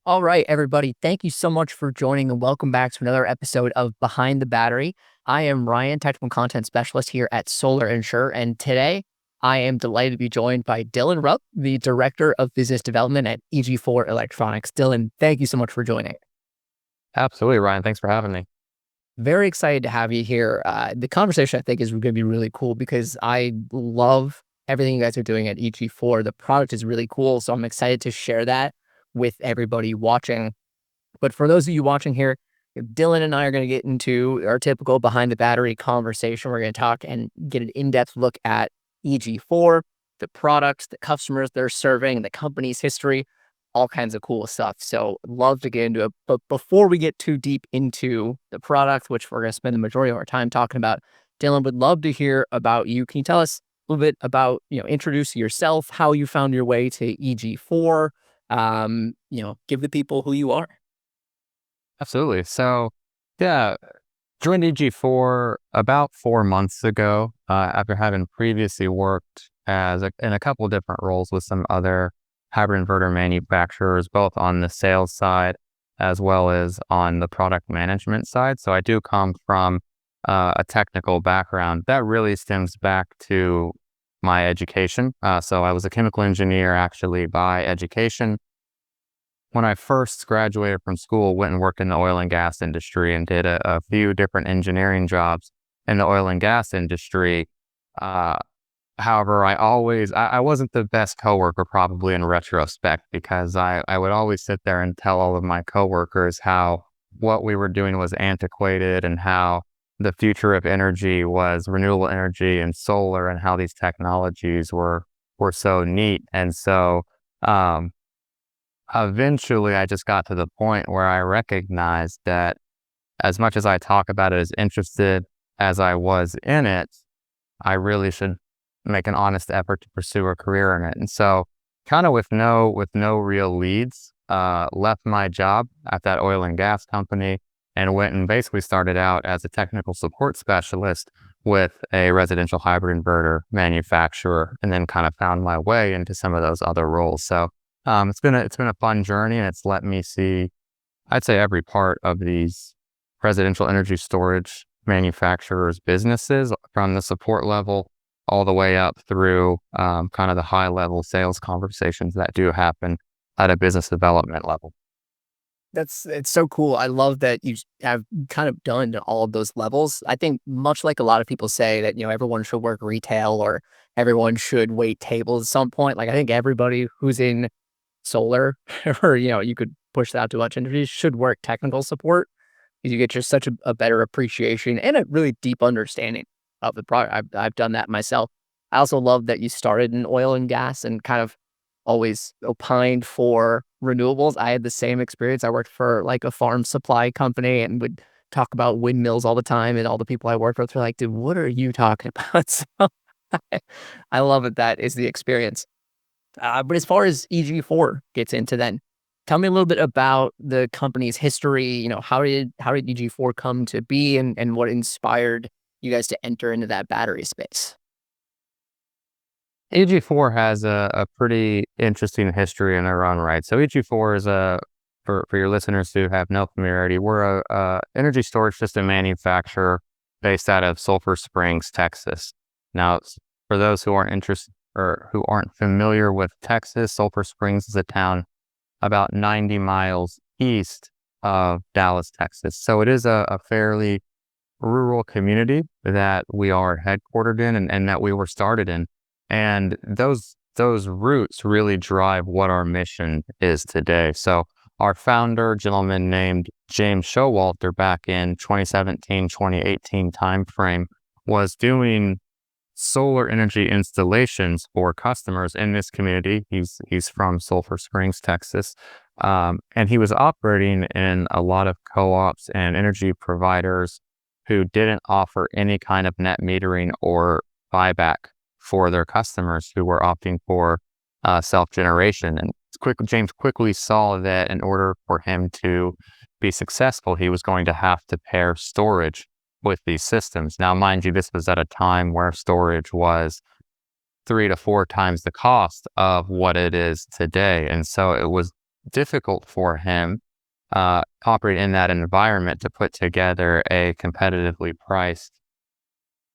All right, everybody. Thank you so much for joining and welcome back to another episode of Behind the Battery. I am Ryan, technical content specialist here at Solar Insure, and today I am delighted to be joined by Dylan Rupp, the Director of Business Development at EG4 Electronics. Dylan, thank you so much for joining. Absolutely, Ryan. Thanks for having me. Very excited to have you here. The conversation I think is going to be really cool because I love everything you guys are doing at EG4. The product is really cool, so I'm excited to share that with everybody watching. But for those of you watching here, Dylan and I are going to get into our typical behind the battery conversation. We're going to talk and get an in-depth look at EG4, the products, the customers they're serving, the company's history, all kinds of cool stuff. So love to get into it. But before we get too deep into the product, which we're going to spend the majority of our time talking about, Dylan, would love to hear about you. Can you tell us a little bit about, introduce yourself, how you found your way to EG4, give the people who you are. Absolutely. Yeah, joined EG4 about 4 months ago after having previously worked in a couple different roles with some other hybrid inverter manufacturers, both on the sales side as well as on the product management side. So I do come from a technical background that really stems back to my education. So I was a chemical engineer actually by education. When I first graduated from school, went and worked in the oil and gas industry and did a few different engineering jobs in the oil and gas industry. However, I wasn't the best coworker probably in retrospect, because I would always sit there and tell all of my coworkers how what we were doing was antiquated and how the future of energy was renewable energy and solar, and how these technologies were so neat. And so eventually, I just got to the point where I recognized that as much as I talk about it, as interested as I was in it, I really should make an honest effort to pursue a career in it. And so, kind of with no real leads, left my job at that oil and gas company and went and basically started out as a technical support specialist with a residential hybrid inverter manufacturer, and then kind of found my way into some of those other roles. So it's been a fun journey, and it's let me see, I'd say, every part of these residential energy storage manufacturers' businesses, from the support level all the way up through kind of the high level sales conversations that do happen at a business development level. It's so cool. I love that you have kind of done all of those levels. I think much like a lot of people say that, everyone should work retail or everyone should wait tables at some point. Like, I think everybody who's in solar or, you could push that out to a bunch of interviews, should work technical support, because you get just such a better appreciation and a really deep understanding of the product. I've done that myself. I also love that you started in oil and gas and kind of always opined for renewables. I had the same experience. I worked for like a farm supply company and would talk about windmills all the time. And all the people I worked with were like, dude, what are you talking about? So I love it. That is the experience. But as far as EG4 gets into, then tell me a little bit about the company's history. How did EG4 come to be, and what inspired you guys to enter into that battery space? EG4 has a pretty interesting history in their own right. So EG4 is for your listeners who have no familiarity, we're a energy storage system manufacturer based out of Sulphur Springs, Texas. Now, for those who aren't interested or who aren't familiar with Texas, Sulphur Springs is a town about 90 miles east of Dallas, Texas. So it is a fairly rural community that we are headquartered in, and that we were started in. And those roots really drive what our mission is today. So our founder, a gentleman named James Showalter, back in 2017, 2018 timeframe, was doing solar energy installations for customers in this community. He's from Sulphur Springs, Texas. And he was operating in a lot of co-ops and energy providers who didn't offer any kind of net metering or buyback for their customers who were opting for self-generation. And James quickly saw that in order for him to be successful, he was going to have to pair storage with these systems. Now, mind you, this was at a time where storage was 3 to 4 times the cost of what it is today. And so it was difficult for him operate in that environment to put together a competitively priced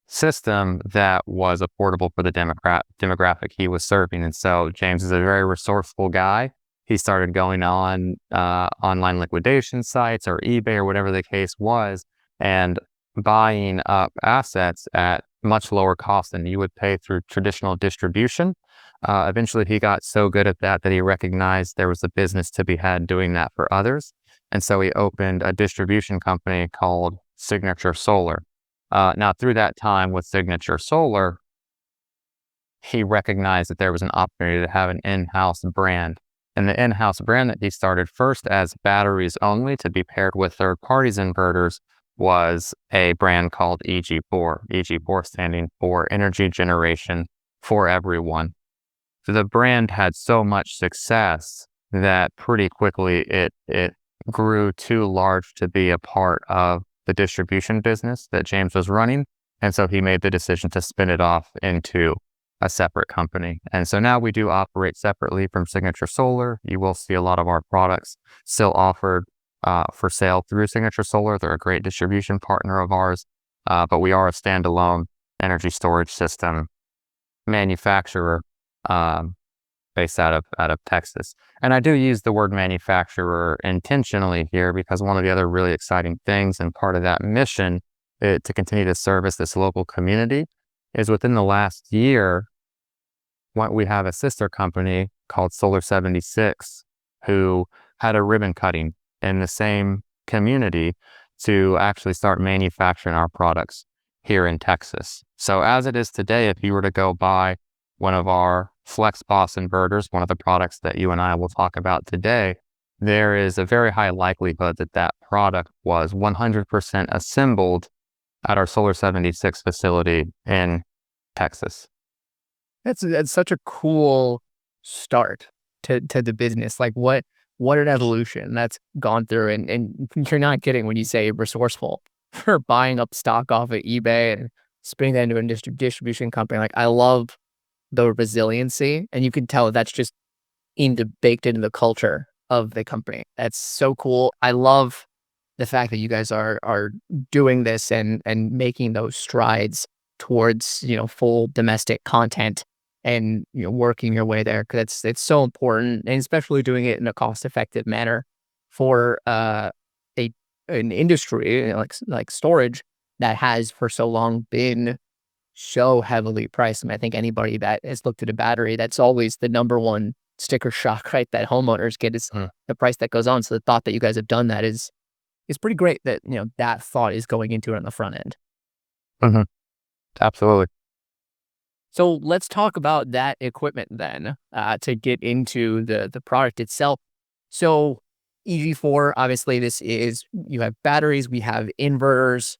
system that was affordable for the demographic he was serving. And so James is a very resourceful guy. He started going on online liquidation sites or eBay or whatever the case was, and buying up assets at much lower cost than you would pay through traditional distribution. Eventually, he got so good at that he recognized there was a business to be had doing that for others. And so he opened a distribution company called Signature Solar. Now, through that time with Signature Solar, he recognized that there was an opportunity to have an in-house brand. And the in-house brand that he started first as batteries only to be paired with third parties inverters was a brand called EG4, EG4 standing for Energy Generation for Everyone. So the brand had so much success that pretty quickly it grew too large to be a part of the distribution business that James was running. And so he made the decision to spin it off into a separate company. And so now we do operate separately from Signature Solar. You will see a lot of our products still offered for sale through Signature Solar. They're a great distribution partner of ours, but we are a standalone energy storage system manufacturer based out of Texas. And I do use the word manufacturer intentionally here because one of the other really exciting things and part of that mission to continue to service this local community is within the last year, we have a sister company called Solar 76 who had a ribbon cutting in the same community to actually start manufacturing our products here in Texas. So as it is today, if you were to go buy one of our FlexBoss inverters, one of the products that you and I will talk about today, there is a very high likelihood that that product was 100% assembled at our Solar 76 facility in Texas. That's such a cool start to the business. Like what an evolution that's gone through. And you're not kidding when you say resourceful for buying up stock off of eBay and spinning that into a distribution company. Like I love the resiliency, and you can tell that's just baked into the culture of the company. That's so cool. I love the fact that you guys are doing this and making those strides towards, full domestic content and, working your way there, because it's so important, and especially doing it in a cost-effective manner for an industry, like storage that has for so long been so heavily priced. I mean, I think anybody that has looked at a battery, that's always the number one sticker shock, right, that homeowners get is the price that goes on. So the thought that you guys have done that is pretty great, that, that thought is going into it on the front end. Mm-hmm. Absolutely. So let's talk about that equipment then, to get into the product itself. So EG4, obviously you have batteries, we have inverters,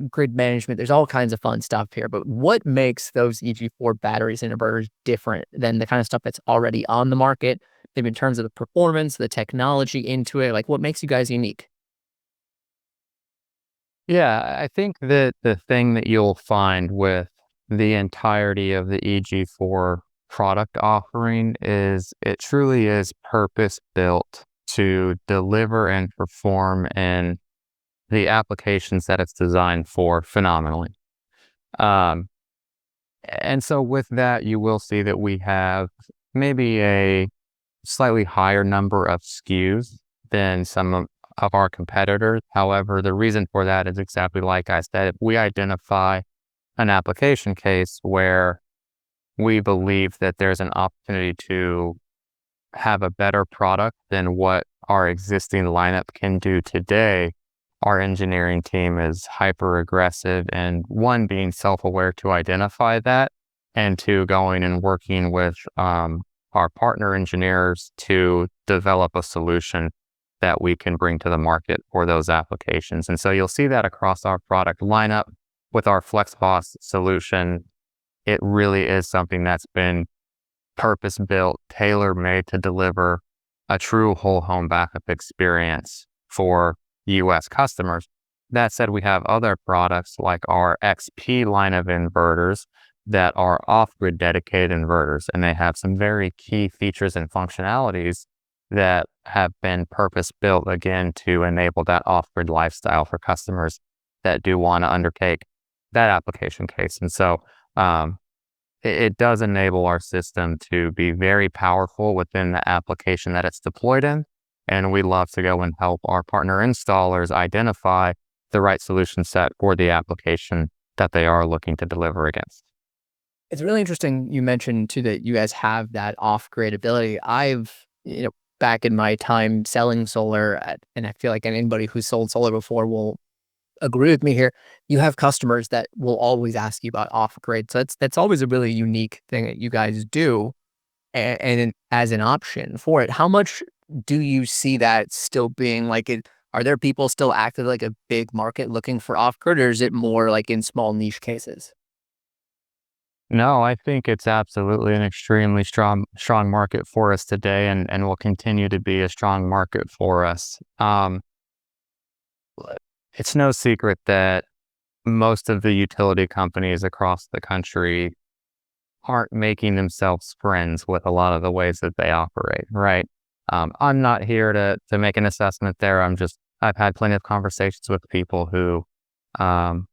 grid management. There's all kinds of fun stuff here, but what makes those EG4 batteries and inverters different than the kind of stuff that's already on the market, maybe in terms of the performance, the technology into it? Like what makes you guys unique? Yeah, I think that the thing that you'll find with the entirety of the EG4 product offering is it truly is purpose built to deliver and perform in the applications that it's designed for phenomenally. Um, and so with that, you will see that we have maybe a slightly higher number of SKUs than some of our competitors. However, the reason for that is exactly like I said, we identify an application case where we believe that there's an opportunity to have a better product than what our existing lineup can do today. Our engineering team is hyper aggressive, and one, being self-aware to identify that, and two, going and working with our partner engineers to develop a solution that we can bring to the market for those applications. And so you'll see that across our product lineup with our FlexBoss solution. It really is something that's been purpose-built, tailor-made to deliver a true whole home backup experience for US customers. That said, we have other products like our XP line of inverters that are off-grid dedicated inverters, and they have some very key features and functionalities that have been purpose built again to enable that off-grid lifestyle for customers that do want to undertake that application case. And so um, it does enable our system to be very powerful within the application that it's deployed in. And we love to go and help our partner installers identify the right solution set for the application that they are looking to deliver against. It's really interesting you mentioned too that you guys have that off-grid ability. Back in my time selling solar, and I feel like anybody who's sold solar before will agree with me here. You have customers that will always ask you about off-grid. So that's always a really unique thing that you guys do, as an option for it. How much do you see that still being like it? Are there people still active like a big market looking for off-grid, or is it more like in small niche cases? No, I think it's absolutely an extremely strong market for us today, and will continue to be a strong market for us. It's no secret that most of the utility companies across the country aren't making themselves friends with a lot of the ways that they operate, right? I'm not here to make an assessment there. I've had plenty of conversations with people who um,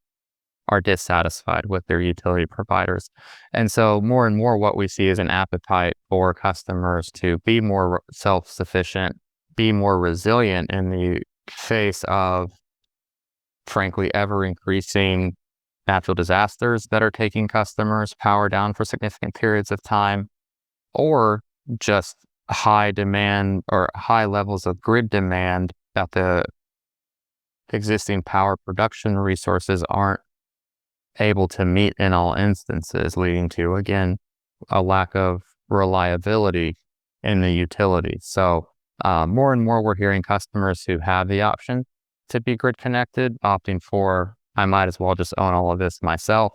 are dissatisfied with their utility providers. And so more and more what we see is an appetite for customers to be more self-sufficient, be more resilient in the face of, frankly, ever increasing natural disasters that are taking customers' power down for significant periods of time, or just high demand or high levels of grid demand that the existing power production resources aren't able to meet in all instances, leading to, again, a lack of reliability in the utility. So more and more we're hearing customers who have the option to be grid connected, opting for, I might as well just own all of this myself.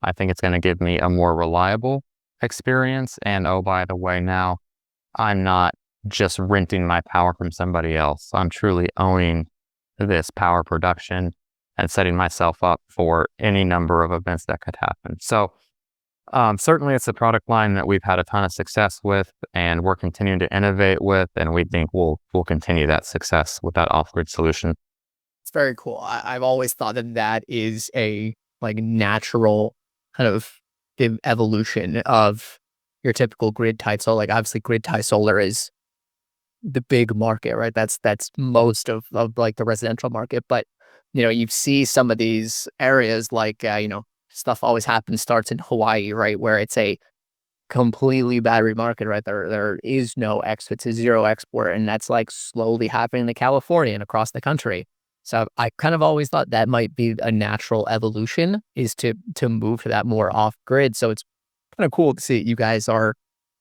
I think it's going to give me a more reliable experience. And oh, by the way, now I'm not just renting my power from somebody else. I'm truly owning this power production and setting myself up for any number of events that could happen. So certainly it's a product line that we've had a ton of success with, and we're continuing to innovate with, and we think we'll continue that success with that off-grid solution. It's very cool. I've always thought that that is a like natural kind of evolution of your typical grid tied solar. Like obviously grid tie solar is the big market, right? That's most of like the residential market. But you see some of these areas like stuff always starts in Hawaii, right? Where it's a completely battery market, right? There is no it's a zero export, and that's like slowly happening to California and across the country. So I kind of always thought that might be a natural evolution is to move to that more off grid. So it's kind of cool to see you guys are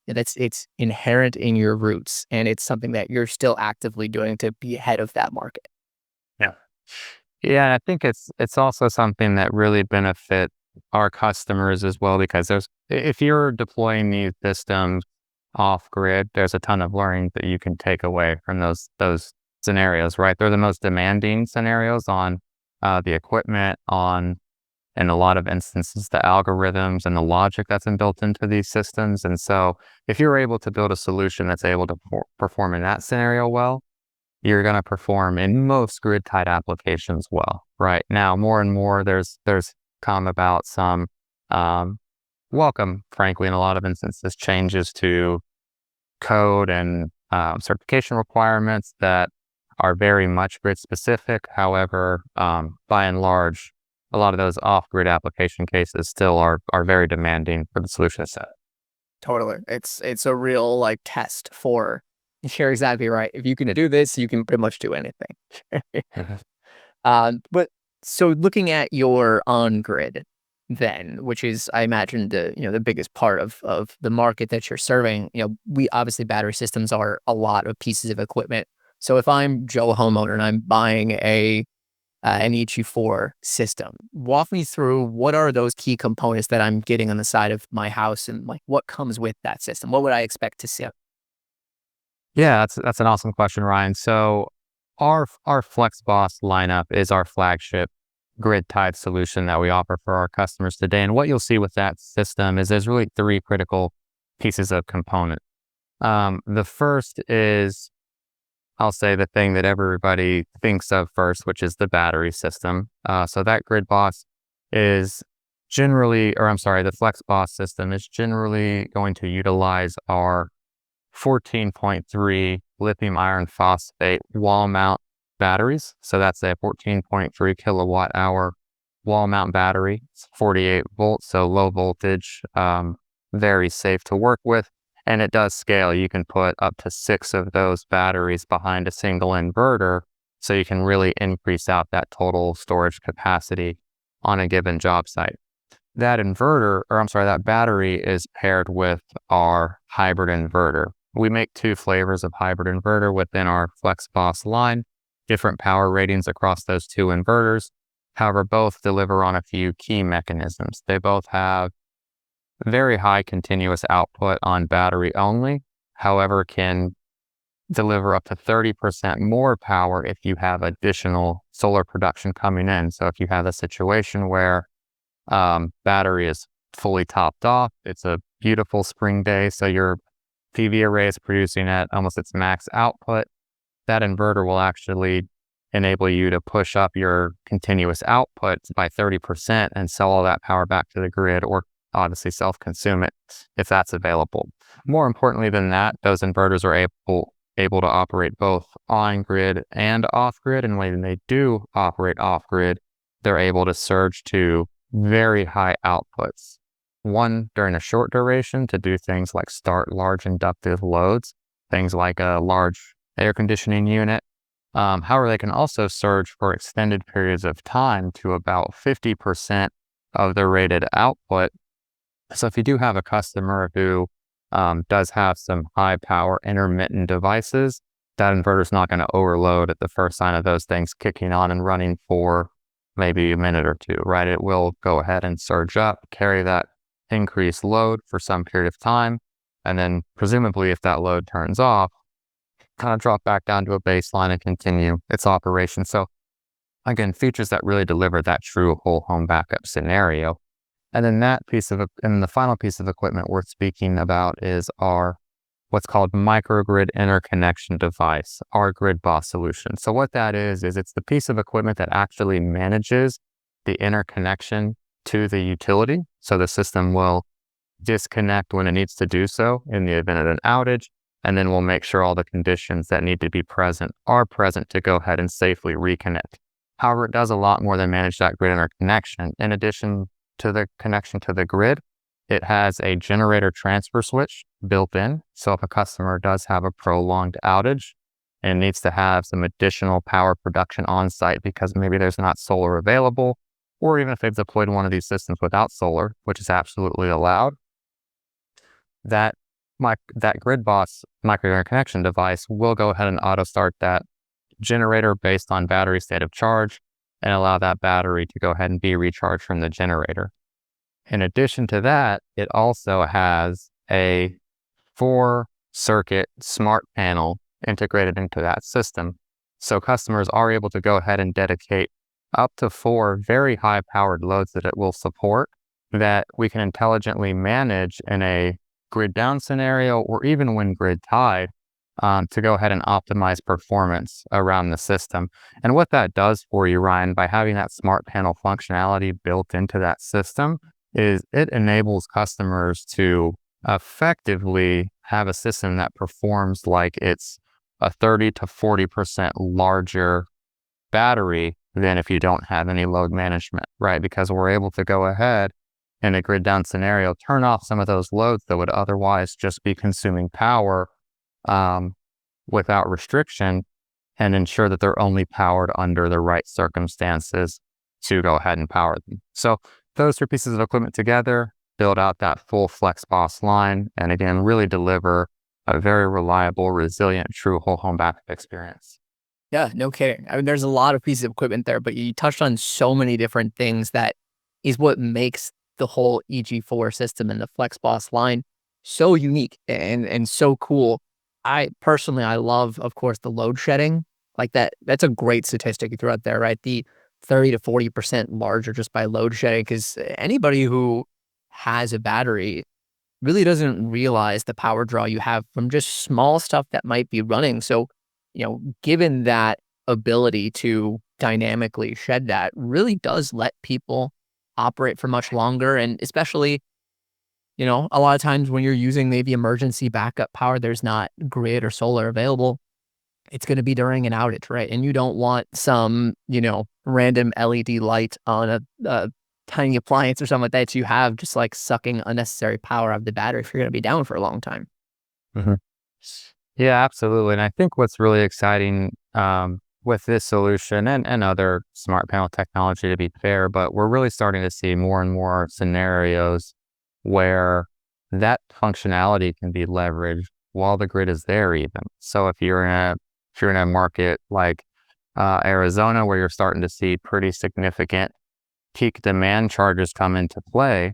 it's inherent in your roots, and it's something that you're still actively doing to be ahead of that market. Yeah. Yeah, I think it's also something that really benefit our customers as well, because if you're deploying these systems off grid, there's a ton of learning that you can take away from those scenarios, right? They're the most demanding scenarios on the equipment, on in a lot of instances the algorithms and the logic that's been built into these systems. And so if you're able to build a solution that's able to perform in that scenario well, you're going to perform in most grid tied applications well. Right now, more and more there's come about some welcome, frankly, in a lot of instances, changes to code and certification requirements that are very much grid specific. However, by and large, a lot of those off grid application cases still are very demanding for the solution set. Totally. It's a real like test for you're exactly right. If you can do this, you can pretty much do anything. But so looking at your on grid then, which is I imagine the biggest part of the market that you're serving, we obviously battery systems are a lot of pieces of equipment. So if I'm Joe homeowner and I'm buying an EG4 system, walk me through what are those key components that I'm getting on the side of my house, and like what comes with that system? What would I expect to see? Yeah, that's an awesome question, Ryan. So our FlexBoss lineup is our flagship grid tied solution that we offer for our customers today. And what you'll see with that system is there's really three critical pieces of component. The first is, I'll say, the thing that everybody thinks of first, which is the battery system. So that grid boss is generally, or I'm sorry, the FlexBoss system is generally going to utilize our 14.3 lithium iron phosphate wall mount batteries. So that's a 14.3 kilowatt hour wall mount battery. It's 48 volts, so low voltage, very safe to work with. And it does scale. You can put up to 6 of those batteries behind a single inverter, so you can really increase out that total storage capacity on a given job site. That inverter, or I'm sorry, that battery is paired with our hybrid inverter. We make 2 flavors of hybrid inverter within our FlexBoss line, different power ratings across those 2 inverters. However, both deliver on a few key mechanisms. They both have very high continuous output on battery only, however, can deliver up to 30% more power if you have additional solar production coming in. So if you have a situation where battery is fully topped off, it's a beautiful spring day, so your PV array is producing at almost its max output, that inverter will actually enable you to push up your continuous output by 30% and sell all that power back to the grid, or obviously self-consume it if that's available. More importantly than that, those inverters are able to operate both on-grid and off-grid, and when they do operate off-grid, they're able to surge to very high outputs. One, during a short duration to do things like start large inductive loads, things like a large air conditioning unit. However, they can also surge for extended periods of time to about 50% of the rated output. So if you do have a customer who does have some high power intermittent devices, that inverter is not going to overload at the first sign of those things kicking on and running for maybe a minute or two, right? It will go ahead and surge up, carry that increased load for some period of time, and then presumably if that load turns off, kind of drop back down to a baseline and continue its operation. So again, features that really deliver that true whole home backup scenario. And then the final piece of equipment worth speaking about is our what's called microgrid interconnection device, our grid boss solution. So what that is it's the piece of equipment that actually manages the interconnection to the utility. So the system will disconnect when it needs to do so in the event of an outage, and then we'll make sure all the conditions that need to be present are present to go ahead and safely reconnect. However, it does a lot more than manage that grid interconnection. In addition to the connection to the grid, it has a generator transfer switch built in. So if a customer does have a prolonged outage and needs to have some additional power production on site because maybe there's not solar available, or even if they've deployed one of these systems without solar, which is absolutely allowed, that grid boss micro interconnection device will go ahead and auto start that generator based on battery state of charge and allow that battery to go ahead and be recharged from the generator. In addition to that, it also has a 4-circuit smart panel integrated into that system. So customers are able to go ahead and dedicate up to 4 very high powered loads that it will support that we can intelligently manage in a grid down scenario, or even when grid tied, to go ahead and optimize performance around the system. And what that does for you, Ryan, by having that smart panel functionality built into that system, is it enables customers to effectively have a system that performs like it's a 30 to 40% larger battery than if you don't have any load management, right? Because we're able to go ahead in a grid down scenario, turn off some of those loads that would otherwise just be consuming power without restriction, and ensure that they're only powered under the right circumstances to go ahead and power them. So those 3 pieces of equipment together build out that full FlexBoss line, and again, really deliver a very reliable, resilient, true whole home backup experience. Yeah, no kidding. I mean, there's a lot of pieces of equipment there, but you touched on so many different things that is what makes the whole EG4 system and the FlexBoss line so unique and so cool. I love, of course, the load shedding. Like that's a great statistic you threw out there, right? The 30 to 40% larger just by load shedding, because anybody who has a battery really doesn't realize the power draw you have from just small stuff that might be running. So, given that ability to dynamically shed that really does let people operate for much longer. And especially, a lot of times when you're using maybe emergency backup power, there's not grid or solar available. It's going to be during an outage, right? And you don't want some, random LED light on a tiny appliance or something like that you have just like sucking unnecessary power out of the battery if you're going to be down for a long time. Mhm. Yeah, absolutely. And I think what's really exciting with this solution and other smart panel technology, to be fair, but we're really starting to see more and more scenarios where that functionality can be leveraged while the grid is there even. So if you're in a market like Arizona, where you're starting to see pretty significant peak demand charges come into play,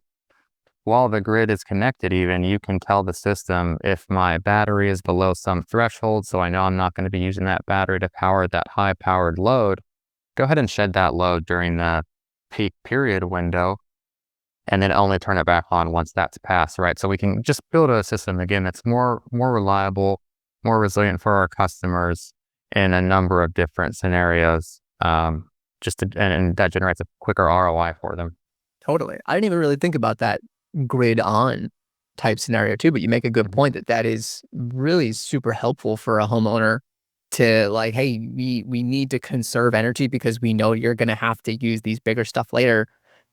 while the grid is connected even, you can tell the system if my battery is below some threshold, so I know I'm not going to be using that battery to power that high powered load, go ahead and shed that load during the peak period window, and then only turn it back on once that's passed, right? So we can just build a system, again, that's more reliable, more resilient for our customers in a number of different scenarios, and that generates a quicker ROI for them. Totally. I didn't even really think about that grid on type scenario too, but you make a good point that that is really super helpful for a homeowner to like, hey, we need to conserve energy because we know you're going to have to use these bigger stuff later.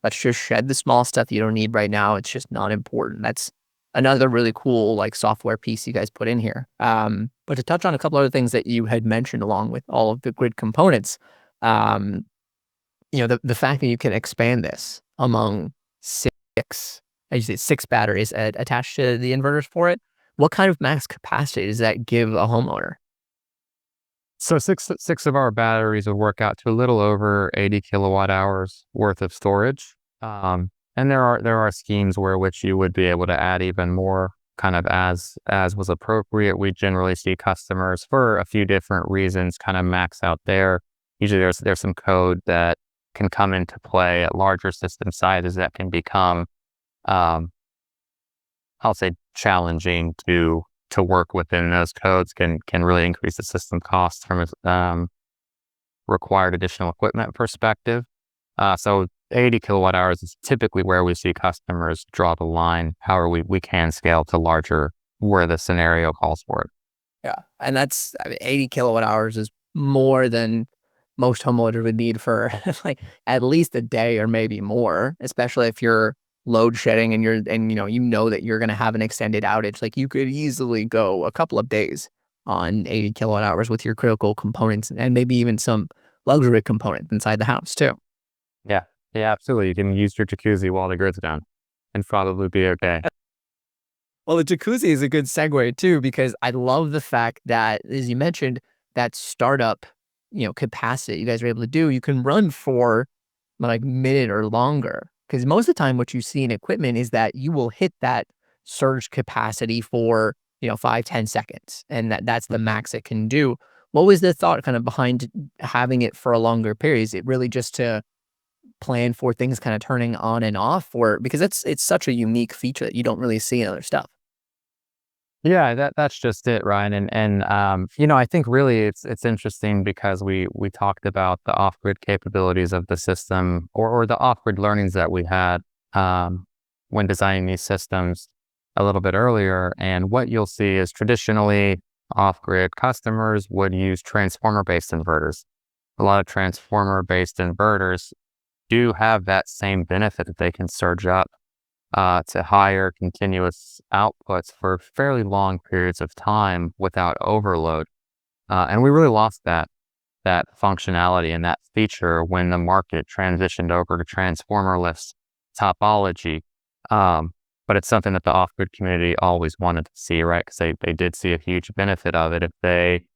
Let's just shed the small stuff you don't need right now. It's just not important. That's another really cool like software piece you guys put in here. But to touch on a couple other things that you had mentioned along with all of the grid components, um, the fact that you can expand this among six, as you say, six batteries attached to the inverters for it. What kind of max capacity does that give a homeowner? So six of our batteries will work out to a little over 80 kilowatt hours worth of storage. And there are schemes where which you would be able to add even more, kind of as was appropriate. We generally see customers, for a few different reasons, kind of max out there. Usually there's some code that can come into play at larger system sizes that can become, um, I'll say, challenging to work within. Those codes can really increase the system costs from a required additional equipment perspective. So 80 kilowatt hours is typically where we see customers draw the line. However, we can scale to larger where the scenario calls for it. Yeah, and that's, I mean, 80 kilowatt hours is more than most homeowners would need for like at least a day or maybe more, especially if you're load shedding and you know that you're going to have an extended outage. Like you could easily go a couple of days on 80 kilowatt hours with your critical components and maybe even some luxury components inside the house too. Yeah, yeah, absolutely. You can use your jacuzzi while the grid's down and probably be okay. Well, the jacuzzi is a good segue too, because I love the fact that, as you mentioned, that startup, capacity you guys are able to do, you can run for like minute or longer. Because most of the time, what you see in equipment is that you will hit that surge capacity for 5-10 seconds, and that's the max it can do. What was the thought kind of behind having it for a longer period? Is it really just to plan for things kind of turning on and off, or because it's such a unique feature that you don't really see in other stuff? Yeah, that's just it, Ryan. I think really it's interesting because we talked about the off-grid capabilities of the system, or the off-grid learnings that we had when designing these systems a little bit earlier. And what you'll see is traditionally off-grid customers would use transformer-based inverters. A lot of transformer-based inverters do have that same benefit that they can surge up to higher continuous outputs for fairly long periods of time without overload. And we really lost that functionality and that feature when the market transitioned over to transformerless topology. But it's something that the off-grid community always wanted to see, right? Because they did see a huge benefit of it. If they,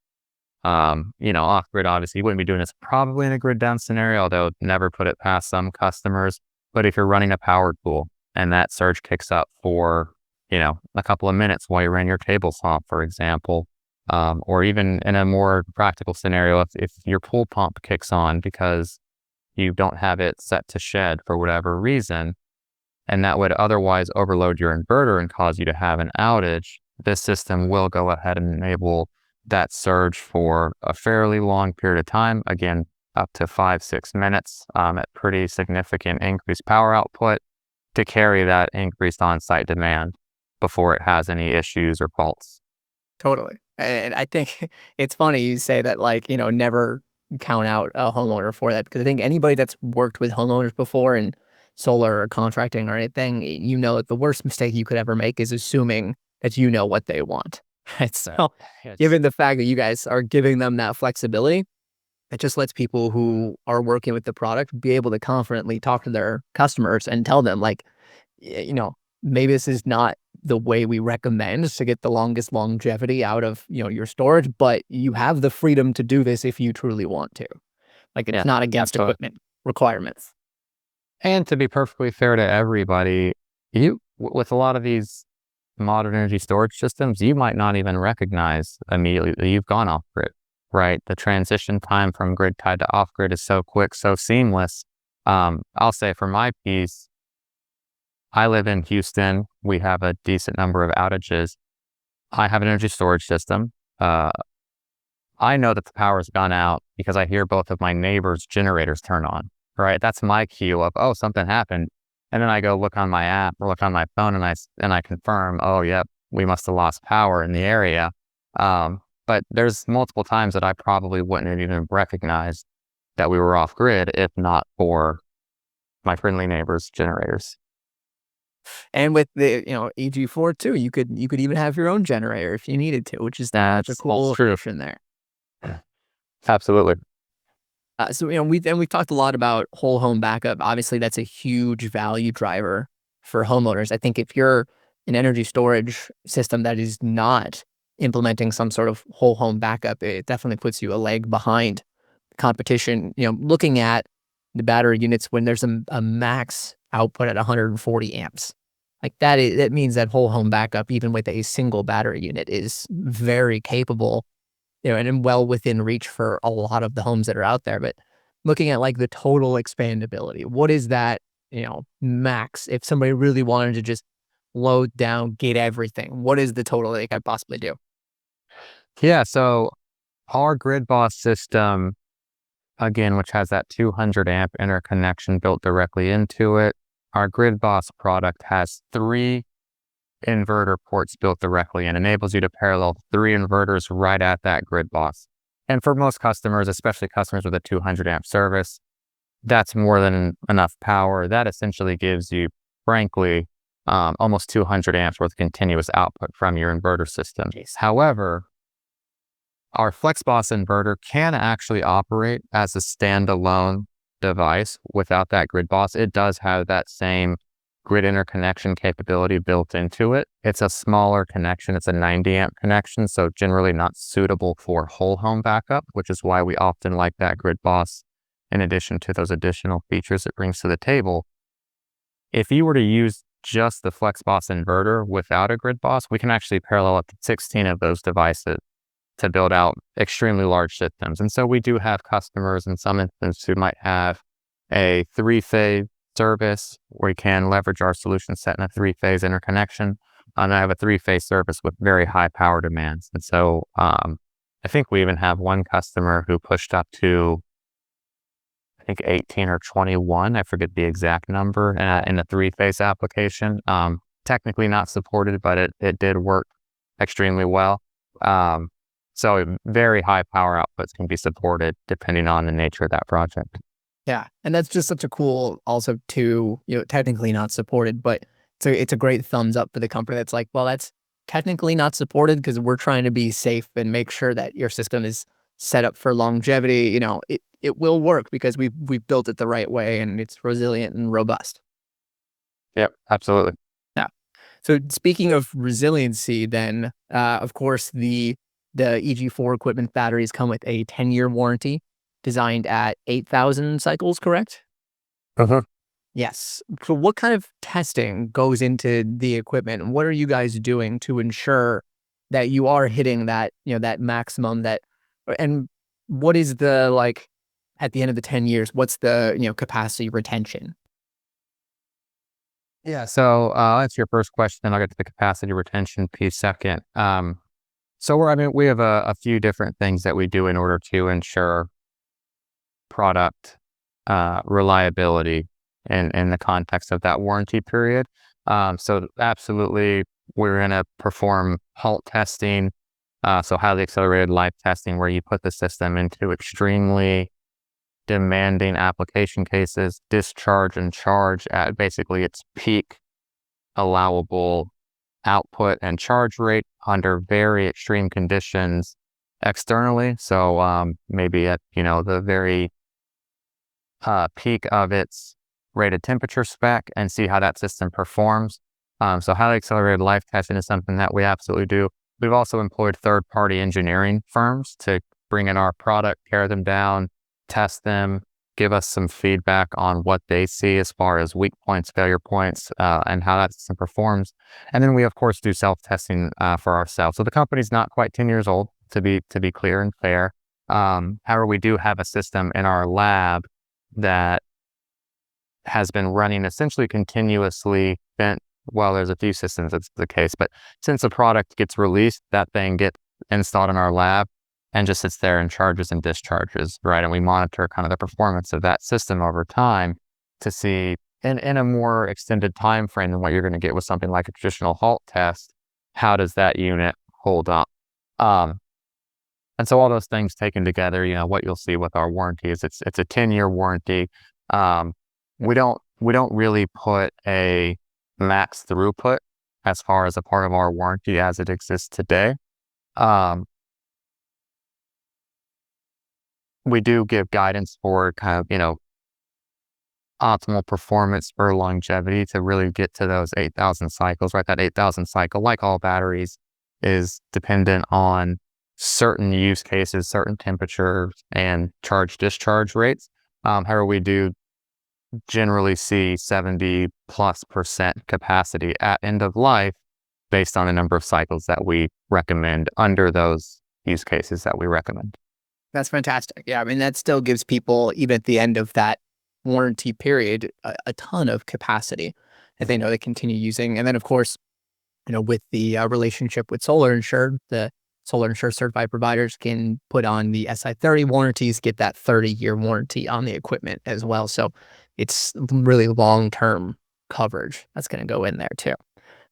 off-grid, obviously, you wouldn't be doing this probably in a grid down scenario, although never put it past some customers. But if you're running a powered pool, and that surge kicks up for, a couple of minutes while you're in your table saw, for example, or even in a more practical scenario, if your pool pump kicks on because you don't have it set to shed for whatever reason, and that would otherwise overload your inverter and cause you to have an outage, this system will go ahead and enable that surge for a fairly long period of time. Again, up to 5-6 minutes at pretty significant increased power output to carry that increased on-site demand before it has any issues or faults. Totally. And I think it's funny you say that, like, never count out a homeowner for that, because I think anybody that's worked with homeowners before in solar or contracting or anything, that the worst mistake you could ever make is assuming that you know what they want. Right? Right. So, It's given the fact that you guys are giving them that flexibility, it just lets people who are working with the product be able to confidently talk to their customers and tell them, like, maybe this is not the way we recommend to get the longest longevity out of, your storage, but you have the freedom to do this if you truly want to. Like, it's yeah, not against absolutely. equipment requirements. And to be perfectly fair to everybody, with a lot of these modern energy storage systems, you might not even recognize immediately that you've gone off grid, right? The transition time from grid tied to off grid is so quick, so seamless. I'll say for my piece, I live in Houston. We have a decent number of outages. I have an energy storage system. Uh, I know that the power's gone out because I hear both of my neighbors' generators turn on, right? That's my cue of, oh, something happened. And then I go look on my app or look on my phone and I confirm, oh, yep, we must have lost power in the area. But there's multiple times that I probably wouldn't have even recognized that we were off grid if not for my friendly neighbors' generators. And with the, EG4 too, you could even have your own generator if you needed to, which is such a That's cool true. addition there. Absolutely. So, we've talked a lot about whole home backup. Obviously, that's a huge value driver for homeowners. I think if you're an energy storage system that is not implementing some sort of whole home backup, it definitely puts you a leg behind competition. Looking at the battery units when there's a max output at 140 amps, like that means that whole home backup, even with a single battery unit, is very capable, and well within reach for a lot of the homes that are out there. But looking at, like, the total expandability, what is that, max? If somebody really wanted to just load down, get everything, what is the total they could possibly do? Yeah. So our grid boss system, again, which has that 200 amp interconnection built directly into it, our grid boss product has 3 inverter ports built directly and enables you to parallel 3 inverters right at that grid boss. And for most customers, especially customers with a 200 amp service, that's more than enough power. That essentially gives you, frankly, almost 200 amps worth of continuous output from your inverter system. Jeez. However, our FlexBoss inverter can actually operate as a standalone device without that grid boss. It does have that same grid interconnection capability built into it. It's a smaller connection. It's a 90 amp connection, so generally not suitable for whole home backup, which is why we often like that grid boss in addition to those additional features it brings to the table. If you were to use just the FlexBoss inverter without a grid boss, we can actually parallel up to 16 of those devices to build out extremely large systems. And so we do have customers in some instances who might have a 3-phase service where we can leverage our solution set in a 3-phase interconnection. And I have a 3-phase service with very high power demands. And so I think we even have one customer who pushed up to, I think 18 or 21, I forget the exact number, in a 3-phase application. Technically not supported, but it did work extremely well. So very high power outputs can be supported depending on the nature of that project. Yeah, and that's just such a cool, also, too, technically not supported, but it's a great thumbs up for the company that's like, well, that's technically not supported because we're trying to be safe and make sure that your system is set up for longevity. It will work because we've built it the right way and it's resilient and robust. Yep, absolutely. Yeah. So speaking of resiliency, then, of course, the EG4 equipment batteries come with a 10-year warranty, designed at 8,000 cycles, correct? Uh-huh. Yes. So what kind of testing goes into the equipment? And what are you guys doing to ensure that you are hitting that maximum, and what is the, like, at the end of the 10 years, what's the, capacity retention? Yeah. So I'll answer your first question, then I'll get to the capacity retention piece second. I mean, we have a few different things that we do in order to ensure product reliability in the context of that warranty period. Absolutely, we're going to perform halt testing, so highly accelerated life testing, where you put the system into extremely demanding application cases, discharge and charge at basically its peak allowable output and charge rate under very extreme conditions externally. Maybe at, the very peak of its rated temperature spec, and see how that system performs. Highly accelerated life testing is something that we absolutely do. We've also employed third-party engineering firms to bring in our product, tear them down, test them, give us some feedback on what they see as far as weak points, failure points, and how that system performs. And then we, of course, do self-testing for ourselves. So the company's not quite 10 years old, to be clear and fair. However, we do have a system in our lab that has been running essentially continuously. Well, there's a few systems that's the case, but since the product gets released, that thing gets installed in our lab and just sits there and charges and discharges, right? And we monitor kind of the performance of that system over time to see in a more extended time frame than what you're going to get with something like a traditional halt test, how does that unit hold up? And so all those things taken together, what you'll see with our warranty is it's a 10-year warranty. Um, we don't really put a max throughput as far as a part of our warranty as it exists today. Um, we do give guidance for kind of, optimal performance for longevity to really get to those 8,000 cycles, right? That 8,000 cycle, like all batteries, is dependent on certain use cases, certain temperatures, and charge discharge rates. However, we do generally see 70+% capacity at end of life based on the number of cycles that we recommend under those use cases that we recommend. That's fantastic. Yeah, I mean, that still gives people, even at the end of that warranty period, a ton of capacity that they know they continue using. And then, of course, with the relationship with Solar Insured, the Solar Insured certified providers can put on the SI30 warranties, get that 30-year warranty on the equipment as well. So it's really long-term coverage that's going to go in there too.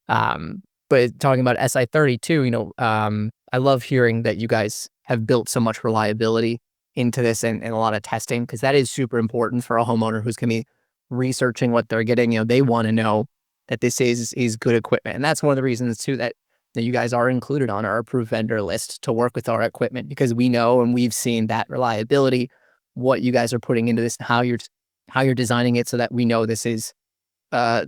But talking about SI30 too, I love hearing that you guys have built so much reliability into this and a lot of testing, because that is super important for a homeowner who's going to be researching what they're getting. They want to know that this is good equipment. And that's one of the reasons too that you guys are included on our approved vendor list to work with our equipment, because we know and we've seen that reliability, what you guys are putting into this, how you're designing it, so that we know this is a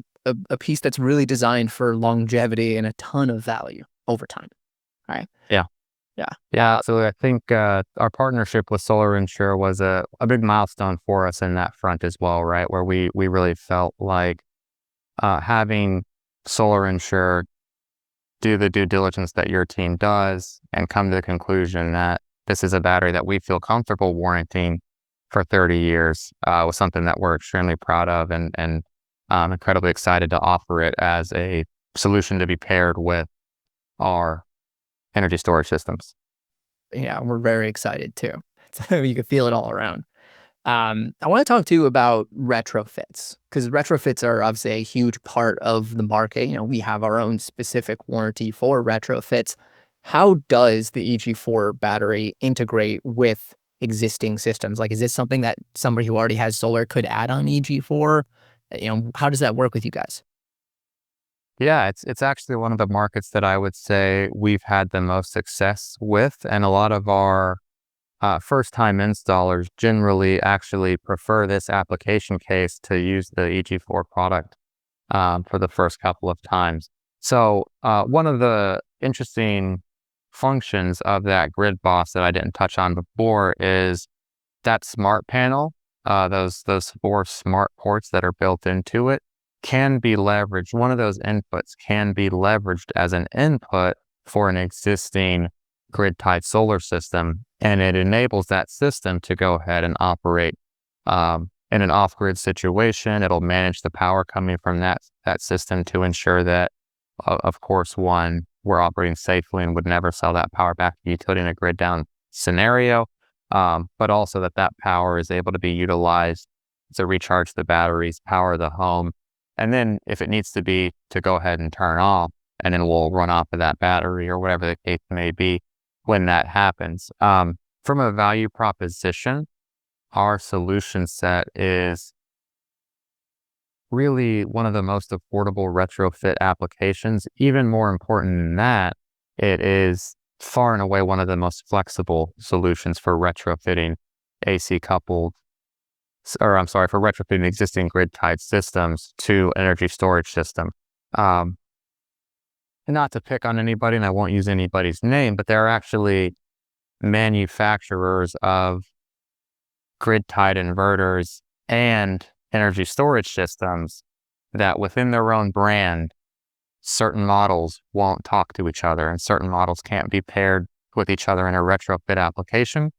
piece that's really designed for longevity and a ton of value over time. All right. Yeah. Yeah. Yeah. So I think our partnership with Solar Insure was a big milestone for us in that front as well, right? Where we really felt like having Solar Insure do the due diligence that your team does and come to the conclusion that this is a battery that we feel comfortable warranting for 30 years was something that we're extremely proud of, and incredibly excited to offer it as a solution to be paired with our energy storage systems. Yeah, we're very excited too. So you can feel it all around. I want to talk to you about retrofits, because retrofits are obviously a huge part of the market. We have our own specific warranty for retrofits. How does the EG4 battery integrate with existing systems? Like, is this something that somebody who already has solar could add on EG4? How does that work with you guys? Yeah, it's actually one of the markets that I would say we've had the most success with, and a lot of our first-time installers generally actually prefer this application case to use the EG4 product for the first couple of times. So one of the interesting functions of that grid boss that I didn't touch on before is that smart panel. Those 4 smart ports that are built into it can be leveraged. One of those inputs can be leveraged as an input for an existing grid-tied solar system, and it enables that system to go ahead and operate in an off-grid situation, it'll manage the power coming from that system to ensure that, of course, one, we're operating safely and would never sell that power back to the utility in a grid down scenario, but also that that power is able to be utilized to recharge the batteries, power the home, and then if it needs to be, to go ahead and turn off, and then we'll run off of that battery or whatever the case may be when that happens. From a value proposition, our solution set is really one of the most affordable retrofit applications. Even more important than that, it is far and away one of the most flexible solutions for retrofitting AC coupled, or I'm sorry, for retrofitting existing grid tied systems to energy storage system. Um, Not to pick on anybody, and I won't use anybody's name, but there are actually manufacturers of grid-tied inverters and energy storage systems that within their own brand, certain models won't talk to each other and certain models can't be paired with each other in a retrofit application.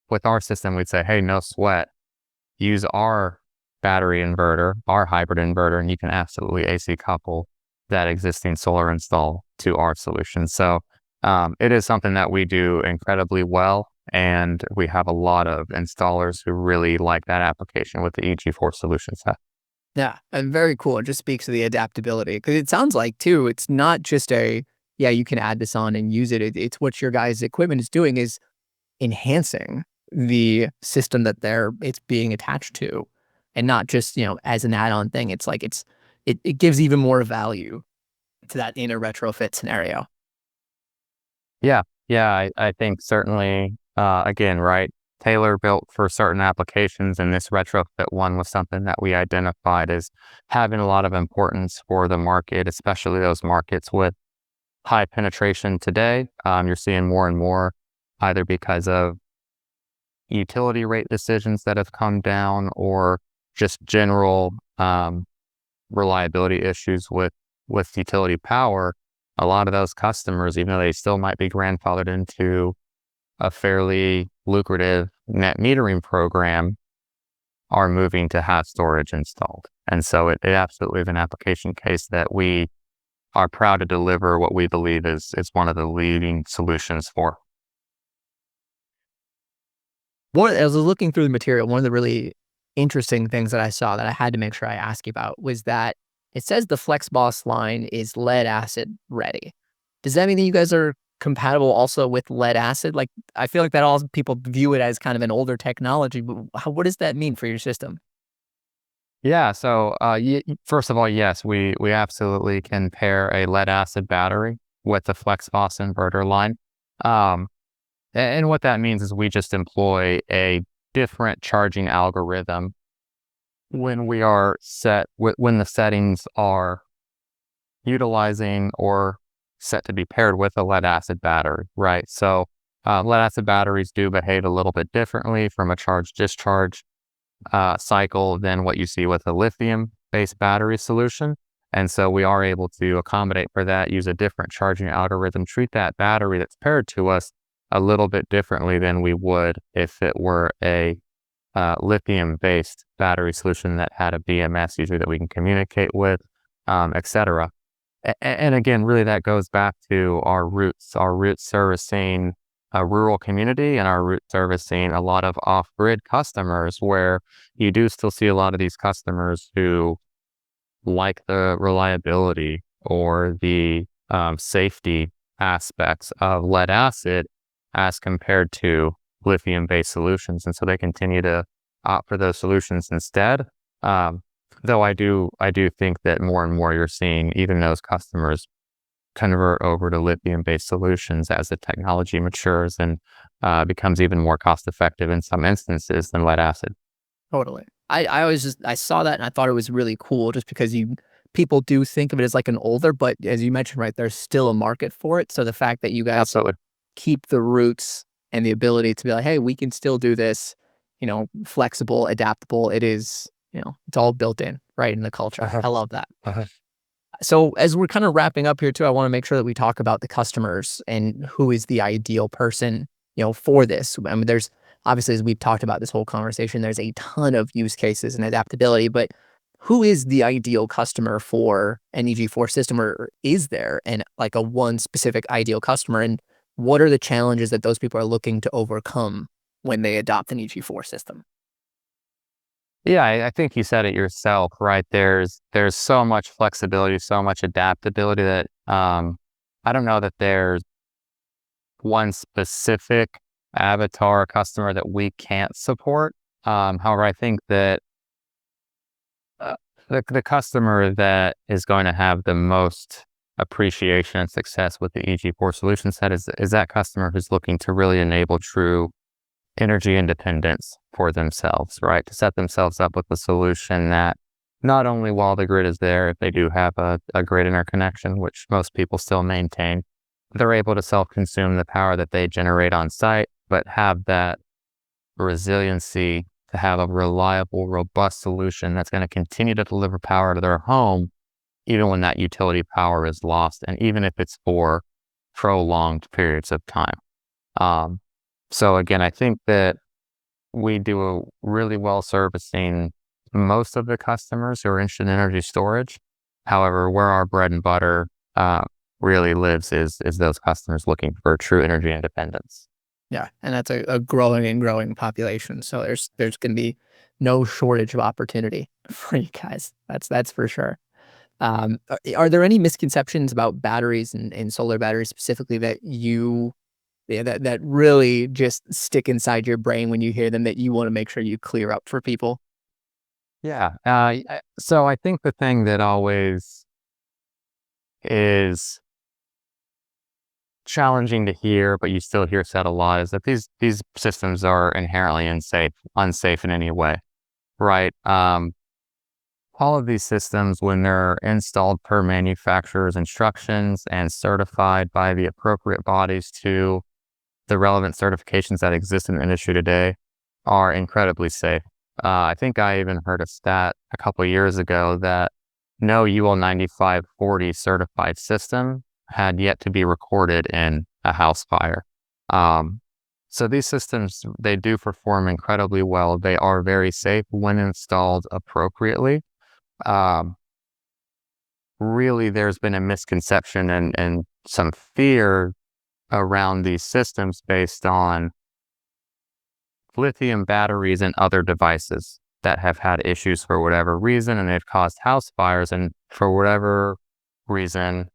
With our system, we'd say, hey, no sweat. Use our battery inverter, our hybrid inverter, and you can absolutely AC couple that existing solar install to our solution. So it is something that we do incredibly well, and we have a lot of installers who really like that application with the EG4 solution set. Yeah, and very cool. It just speaks to the adaptability because it sounds like too, it's not just a, yeah, you can add this on and use it. It's what your guys' equipment is doing is enhancing the system that it's being attached to, and not just, as an add-on thing. It's like it gives even more value to that in a retrofit scenario. Yeah, yeah, I think certainly, again, right, tailor built for certain applications, and this retrofit one was something that we identified as having a lot of importance for the market, especially those markets with high penetration today. You're seeing more and more, either because of utility rate decisions that have come down or just general reliability issues with utility power. A lot of those customers, even though they still might be grandfathered into a fairly lucrative net metering program, are moving to have storage installed. And so it absolutely is an application case that we are proud to deliver what we believe is one of the leading solutions for. As I was looking through the material, one of the really interesting things that I saw that I had to make sure I ask you about was that it says the FlexBoss line is lead acid ready. Does that mean that you guys are compatible also with lead acid? Like, I feel like that all people view it as kind of an older technology, but what does that mean for your system? Yeah, so first of all, yes, we absolutely can pair a lead acid battery with the FlexBoss inverter line. Um, and what that means is we just employ a different charging algorithm when we are when the settings are utilizing or set to be paired with a lead acid battery, right? So lead acid batteries do behave a little bit differently from a charge discharge cycle than what you see with a lithium based battery solution. And so we are able to accommodate for that, use a different charging algorithm, treat that battery that's paired to us a little bit differently than we would if it were a lithium-based battery solution that had a BMS user that we can communicate with, et cetera. And again, really that goes back to our roots servicing a rural community and our roots servicing a lot of off-grid customers, where you do still see a lot of these customers who like the reliability or the safety aspects of lead acid as compared to lithium-based solutions, and so they continue to opt for those solutions instead. Though I do think that more and more you're seeing even those customers convert over to lithium-based solutions as the technology matures and becomes even more cost-effective in some instances than lead acid. Totally. I always I saw that and I thought it was really cool just because people do think of it as like an older, but as you mentioned, right, there's still a market for it. So the fact that you guys Absolutely. keep the roots and the ability to be like, hey, we can still do this, flexible, adaptable. It is, it's all built in right in the culture. Uh-huh. I love that. Uh-huh. So as we're kind of wrapping up here too, I want to make sure that we talk about the customers and who is the ideal person, for this. I mean, there's obviously, as we've talked about this whole conversation, there's a ton of use cases and adaptability, but who is the ideal customer for an EG4 system, or is there and like a one specific ideal customer? And what are the challenges that those people are looking to overcome when they adopt an EG4 system? Yeah, I think you said it yourself, right? There's so much flexibility, so much adaptability that I don't know that there's one specific avatar customer that we can't support. However, I think that uh, the customer that is going to have the most appreciation and success with the EG4 solution set is that customer who's looking to really enable true energy independence for themselves, right? To set themselves up with a solution that not only while the grid is there, if they do have a grid interconnection, which most people still maintain, they're able to self-consume the power that they generate on site, but have that resiliency to have a reliable, robust solution that's going to continue to deliver power to their home, even when that utility power is lost, and even if it's for prolonged periods of time. Um, so again, I think that we do a really well servicing most of the customers who are interested in energy storage. However, where our bread and butter really lives is those customers looking for true energy independence. Yeah, and that's a growing and growing population. So there's going to be no shortage of opportunity for you guys. That's for sure. Are there any misconceptions about batteries and solar batteries specifically that that really just stick inside your brain when you hear them that you want to make sure you clear up for people? Yeah. So I think the thing that always is challenging to hear, but you still hear said a lot, is that these systems are inherently unsafe in any way, right? All of these systems, when they're installed per manufacturer's instructions and certified by the appropriate bodies to the relevant certifications that exist in the industry today, are incredibly safe. I think I even heard a stat a couple years ago that no UL 9540 certified system had yet to be recorded in a house fire. Um, so these systems, they do perform incredibly well. They are very safe when installed appropriately. Um, Really, there's been a misconception and some fear around these systems based on lithium batteries and other devices that have had issues for whatever reason, and they've caused house fires. And for whatever reason,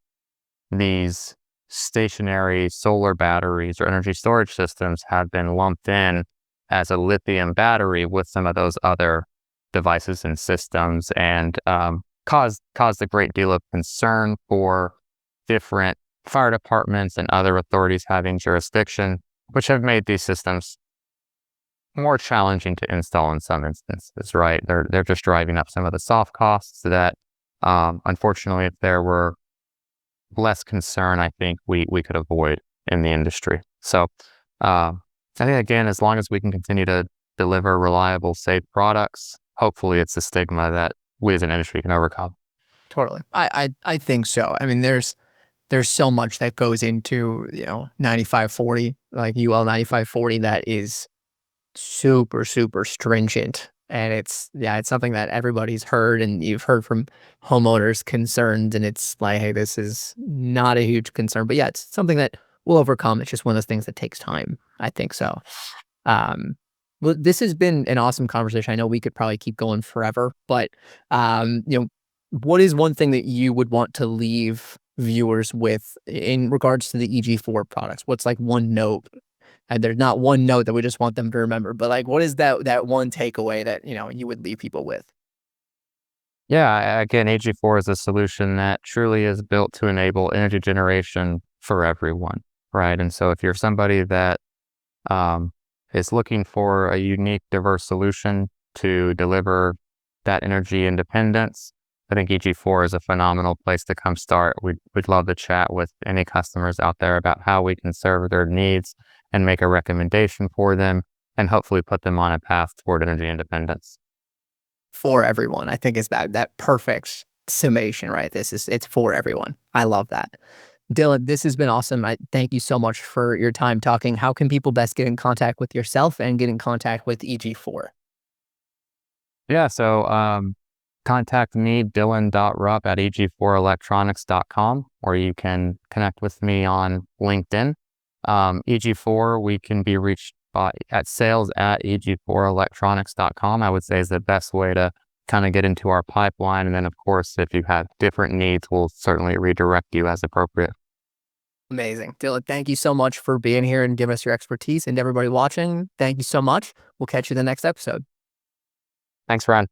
these stationary solar batteries or energy storage systems have been lumped in as a lithium battery with some of those other devices and systems, and caused a great deal of concern for different fire departments and other authorities having jurisdiction, which have made these systems more challenging to install in some instances, right? They're just driving up some of the soft costs that, unfortunately, if there were less concern, I think we could avoid in the industry. So, I think again, as long as we can continue to deliver reliable, safe products, hopefully it's a stigma that we as an industry can overcome. Totally. I think so. I mean, there's so much that goes into, 9540, like UL 9540, that is super, super stringent. And it's something that everybody's heard and you've heard from homeowners concerned. And it's like, hey, this is not a huge concern. But yeah, it's something that we'll overcome. It's just one of those things that takes time. I think so. Um, well, this has been an awesome conversation. I know we could probably keep going forever, but what is one thing that you would want to leave viewers with in regards to the EG4 products? What's like one note? And there's not one note that we just want them to remember, but like, what is that one takeaway that you would leave people with? Yeah, again, AG4 is a solution that truly is built to enable energy generation for everyone, right? And so if you're somebody that um, is looking for a unique, diverse solution to deliver that energy independence, I think EG4 is a phenomenal place to come start. We'd love to chat with any customers out there about how we can serve their needs and make a recommendation for them and hopefully put them on a path toward energy independence. For everyone, I think is that perfect summation, right? It's for everyone. I love that. Dylan, this has been awesome. I thank you so much for your time talking. How can people best get in contact with yourself and get in contact with EG4? Yeah, so contact me, dylan.rupp at eg4electronics.com, or you can connect with me on LinkedIn. EG4, we can be reached at sales at eg4electronics.com, I would say is the best way to kind of get into our pipeline. And then, of course, if you have different needs, we'll certainly redirect you as appropriate. Amazing. Dylan, thank you so much for being here and giving us your expertise. And everybody watching, thank you so much. We'll catch you in the next episode. Thanks, Ryan.